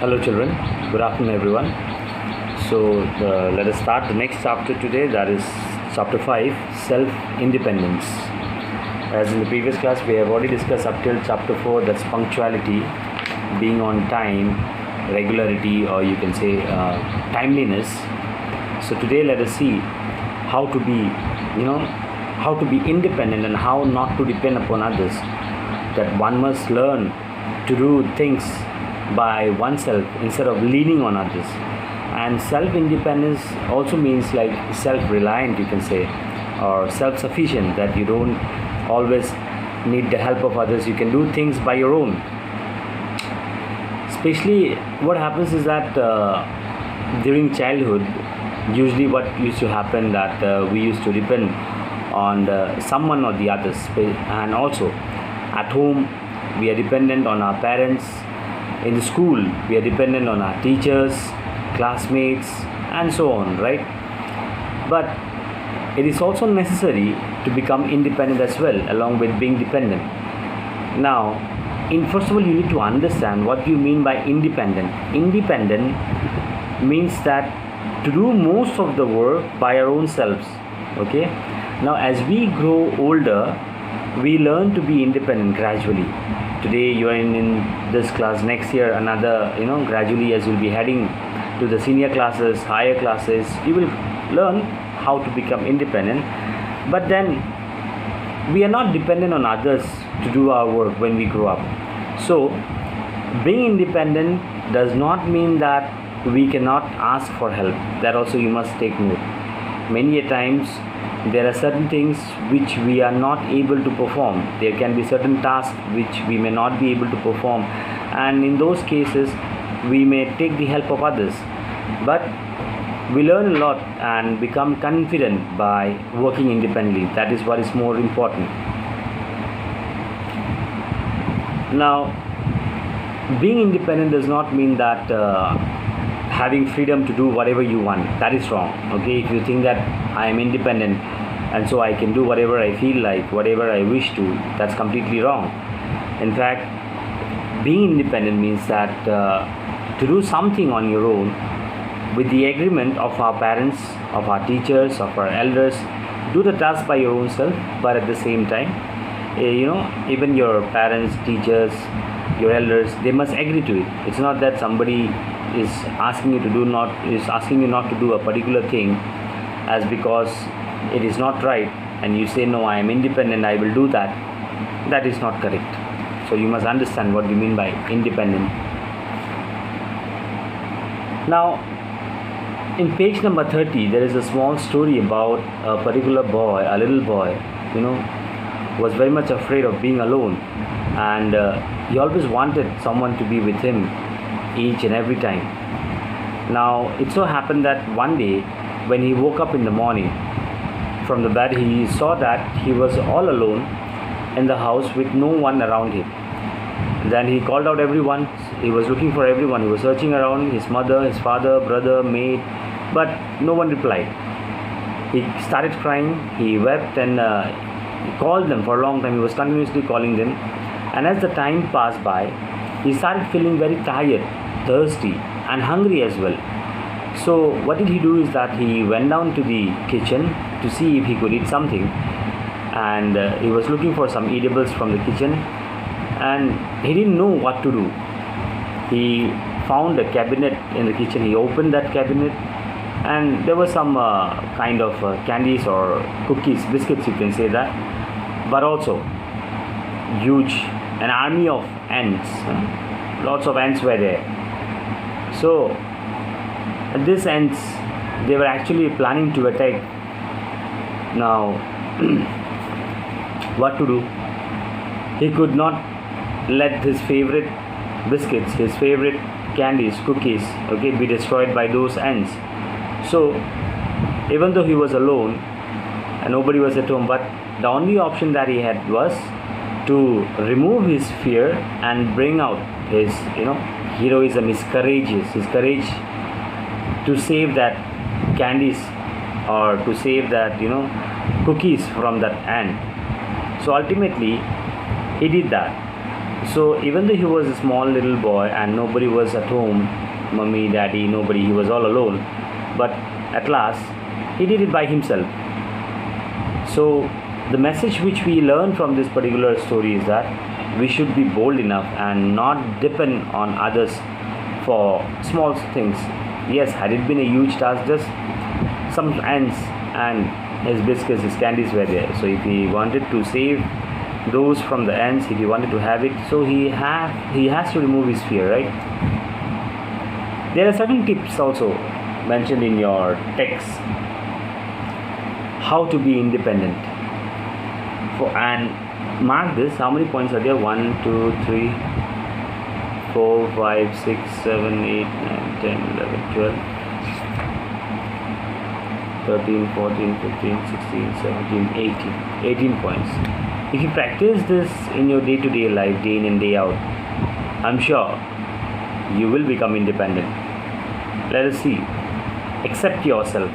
Hello, children. Good afternoon, everyone. Let us start the next chapter today, that is chapter 5, Self Independence. As in the previous class, we have already discussed up till chapter 4, that's punctuality, being on time, regularity, or you can say timeliness. So, today, let us see how to be, how to be independent and how not to depend upon others. That one must learn to do things by oneself instead of leaning on others. And self-independence also means like self-reliant, you can say, or self-sufficient, that you don't always need the help of others. You can do things by your own. Especially what happens is that during childhood, usually what used to happen that we used to depend on someone or the others. And also at home, we are dependent on our parents. In the school, we are dependent on our teachers, classmates, and so on, right? But it is also necessary to become independent as well, along with being dependent. Now, first of all, you need to understand what you mean by independent. Independent means that to do most of the work by our own selves, okay? Now, as we grow older, we learn to be independent gradually. Today you are in this class, next year another, gradually as you'll be heading to the senior classes, higher classes, you will learn how to become independent. But then we are not dependent on others to do our work when we grow up. So being independent does not mean that we cannot ask for help. That also you must take note. Many a times there are certain things which we are not able to perform. There can be certain tasks which we may not be able to perform, and in those cases we may take the help of others. But we learn a lot and become confident by working independently. That is what is more important. Now, being independent does not mean that having freedom to do whatever you want. That is wrong. Okay, if you think that I am independent and so I can do whatever I feel like, whatever I wish to, that's completely wrong. In fact, being independent means that to do something on your own with the agreement of our parents, of our teachers, of our elders. Do the task by your own self, but at the same time, even your parents, teachers, your elders, they must agree to it. It's not that somebody is asking you not to do a particular thing as because it is not right, and you say no, I am independent, I will do that. That is not correct. So you must understand what we mean by independent. Now, in page number 30, there is a small story about a particular boy, a little boy, was very much afraid of being alone, and he always wanted someone to be with him each and every time. Now, it so happened that one day when he woke up in the morning from the bed, he saw that he was all alone in the house with no one around him. Then he called out everyone. He was looking for everyone. He was searching around his mother, his father, brother, maid, but no one replied. He started crying. He wept, and he called them for a long time. He was continuously calling them. And as the time passed by, he started feeling very tired, thirsty, and hungry as well. So what did he do is that he went down to the kitchen to see if he could eat something, and he was looking for some eatables from the kitchen, and he didn't know what to do. He found a cabinet in the kitchen. He opened that cabinet, and there was some kind of candies or cookies, biscuits, you can say that, but also an army of ants. Lots of ants were there. So these ants, they were actually planning to attack. Now what to do? He could not let his favorite biscuits, his favorite candies, cookies, be destroyed by those ants. So even though he was alone and nobody was at home, but the only option that he had was to remove his fear and bring out his heroism, his courage to save that candies or to save that cookies from that ant. So ultimately he did that. So even though he was a small little boy and nobody was at home, mummy, daddy, nobody, he was all alone. But at last, he did it by himself. So the message which we learn from this particular story is that we should be bold enough and not depend on others for small things. Yes, had it been a huge task, just some ants and his biscuits, his candies were there. So if he wanted to save those from the ants, if he wanted to have it, so he has to remove his fear, right? There are certain tips also mentioned in your text how to be independent. And mark this, how many points are there? 1, 2, 3, 4, 5, 6, 7, 8, 9, 10, 11, 12, 13, 14, 15, 16, 17, 18 points. If you practice this in your day-to-day life, day in and day out, I'm sure you will become independent. Let us see. Accept yourself.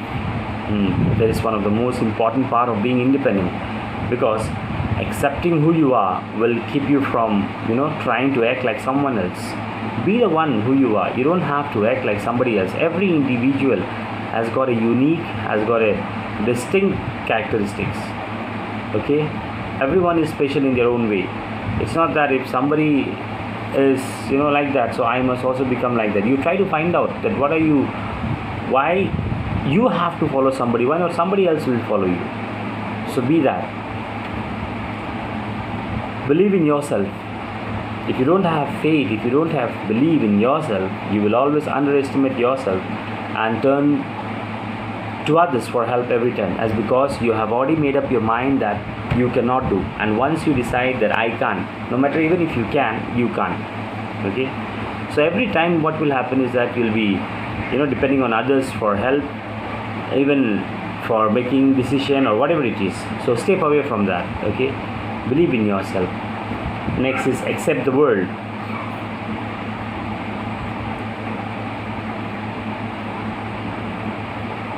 That is one of the most important part of being independent, because accepting who you are will keep you from trying to act like someone else. Be the one who you are. You don't have to act like somebody else. Every individual has got a distinct characteristics. Okay, everyone is special in their own way. It's not that if somebody is like that, so I must also become like that. You try to find out that why you have to follow somebody, why not somebody else will follow you. So be that. Believe in yourself. If you don't have faith, if you don't have belief in yourself, you will always underestimate yourself and turn to others for help every time, as because you have already made up your mind that you cannot do. And once you decide that I can't, no matter even if you can, you can't. Okay, so every time what will happen is that you'll be depending on others for help, even for making decision or whatever it is. So step away from that. Okay, believe in yourself. Next is accept the world.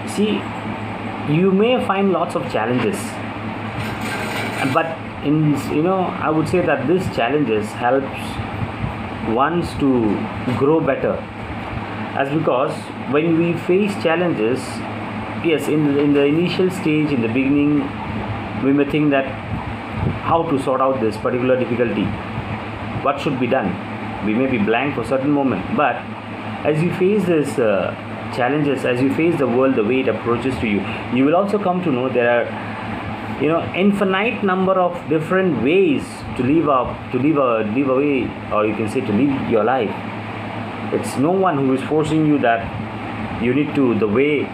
See, you may find lots of challenges, but I would say that these challenges helps ones to grow better, as because when we face challenges, yes, in the initial stage, in the beginning, we may think that how to sort out this particular difficulty, what should be done. We may be blank for a certain moment, but as you face this challenges, as you face the world the way it approaches to you, you will also come to know there are infinite number of different ways to live a way, or you can say to live your life. It's no one who is forcing you that you need to, the way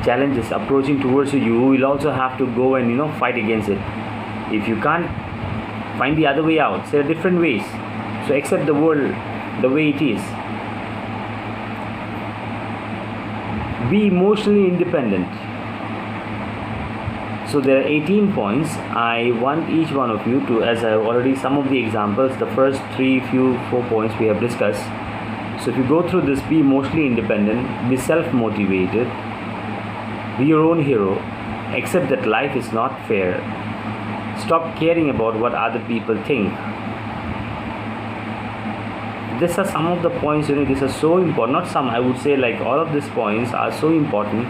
challenges approaching towards you, you will also have to go and fight against it. If you can't find the other way out, there are different ways. So accept the world the way it is. Be emotionally independent. So there are 18 points. I want each one of you to, as I have already some of the examples, the first 4 points we have discussed. So if you go through this, be emotionally independent, be self-motivated, be your own hero, accept that life is not fair, stop caring about what other people think. These are some of the points, these are so important. Not some, I would say like all of these points are so important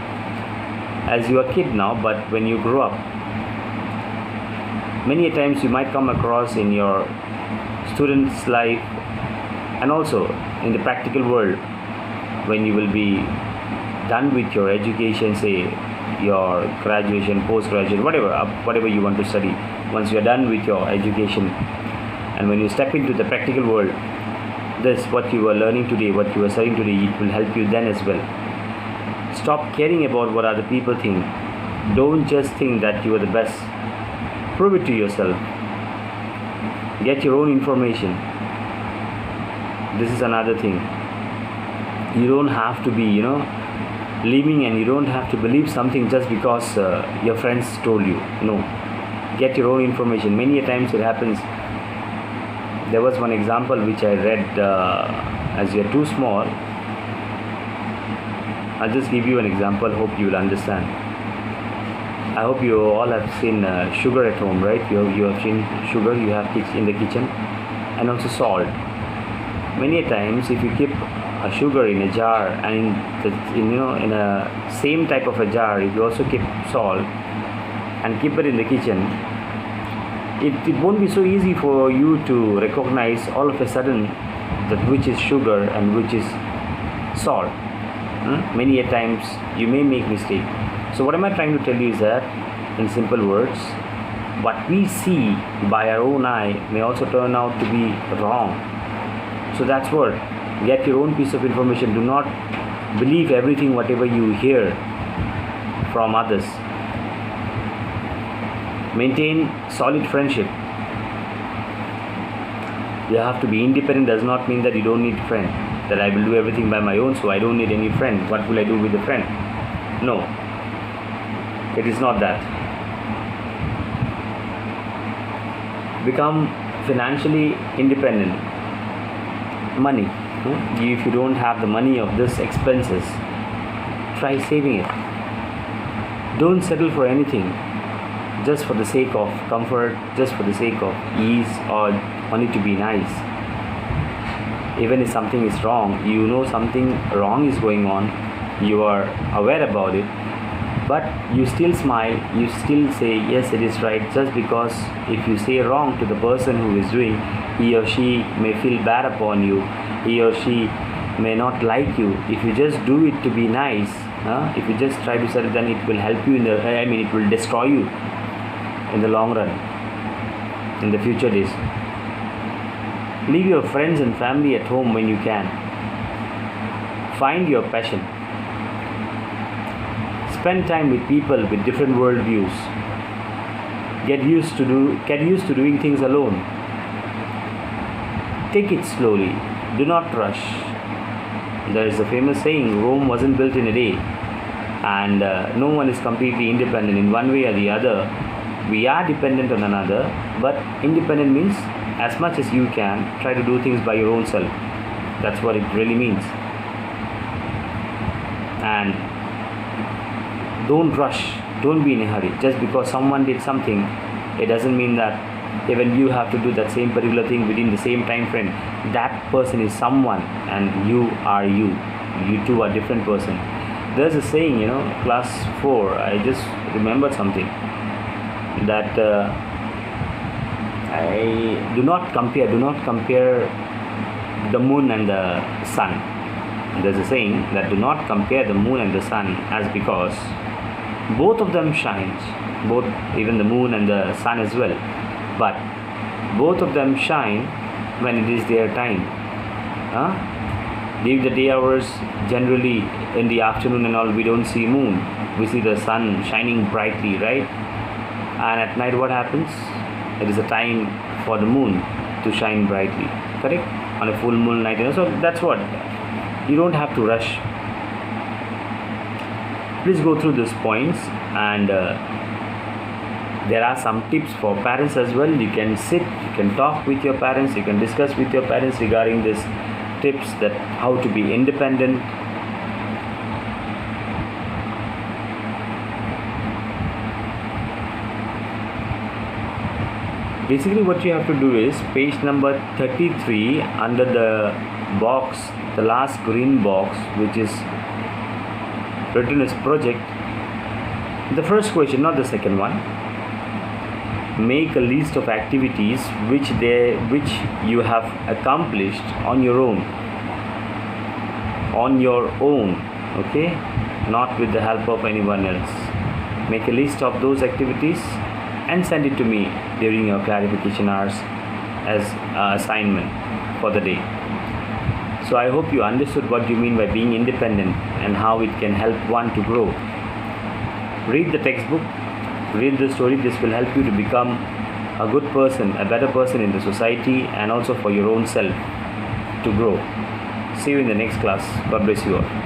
as you are a kid now, but when you grow up, many a times you might come across in your student's life and also in the practical world, when you will be done with your education, say your graduation, post-graduation, whatever you want to study. Once you are done with your education and when you step into the practical world, this what you are learning today, what you are studying today, it will help you then as well. Stop caring about what other people think. Don't just think that you are the best. Prove it to yourself. Get your own information. This is another thing. You don't have to be living, and you don't have to believe something just because your friends told you. No, get your own information. Many a times it happens. There was one example which I read, as you're too small. I'll just give you an example, hope you will understand. I hope you all have seen sugar at home, right? You have seen sugar, you have in the kitchen. and also salt. Many a times, if you keep a sugar in a jar and in a same type of a jar, if you also keep salt and keep it in the kitchen, it won't be so easy for you to recognize all of a sudden that which is sugar and which is salt. Many a times you may make mistake. So what am I trying to tell you is that, in simple words, what we see by our own eye may also turn out to be wrong. So that's what, get your own piece of information. Do not believe everything whatever you hear from others. Maintain solid friendship. You have to be independent does not mean that you don't need friend, that I will do everything by my own, so I don't need any friend. What will I do with a friend? No, it is not that. Become financially independent. Money, if you don't have the money of this expenses, try saving it. Don't settle for anything just for the sake of comfort, just for the sake of ease, or only to be nice. Even if something is wrong, you know something wrong is going on, you are aware about it, but you still smile, you still say yes, it is right, just because if you say wrong to the person who is doing, he or she may feel bad upon you, he or she may not like you. If you just do it to be nice, if you just try to sell it, then it will help you it will destroy you in the long run, in the future days. Leave your friends and family at home when you can. Find your passion. Spend time with people with different worldviews. Get used to doing things alone. Take it slowly. Do not rush. There is a famous saying, Rome wasn't built in a day, and no one is completely independent in one way or the other. We are dependent on another, but independent means as much as you can, try to do things by your own self. That's what it really means. And don't rush, don't be in a hurry. Just because someone did something, it doesn't mean that even you have to do that same particular thing within the same time frame. That person is someone and you are you. You two are different person. There's a saying, class 4, I just remembered something, that I do not compare the moon and the sun. There's a saying that do not compare the moon and the sun, as because both of them shines, both, even the moon and the sun as well, but both of them shine when it is their time. During the day hours, generally in the afternoon and all, we don't see moon, we see the sun shining brightly, right? And at night what happens? It is a time for the moon to shine brightly, correct? On a full moon night, so that's what, you don't have to rush. Please go through these points, and there are some tips for parents as well. You can sit, you can talk with your parents, you can discuss with your parents regarding these tips, that how to be independent. Basically what you have to do is page number 33, under the box, the last green box, which is written as project. The first question, not the second one. Make a list of activities which you have accomplished on your own. Okay, not with the help of anyone else. Make a list of those activities and send it to me during your clarification hours as assignment for the day. So I hope you understood what you mean by being independent and how it can help one to grow. Read the textbook, read the story. This will help you to become a good person, a better person in the society, and also for your own self to grow. See you in the next class. God bless you all.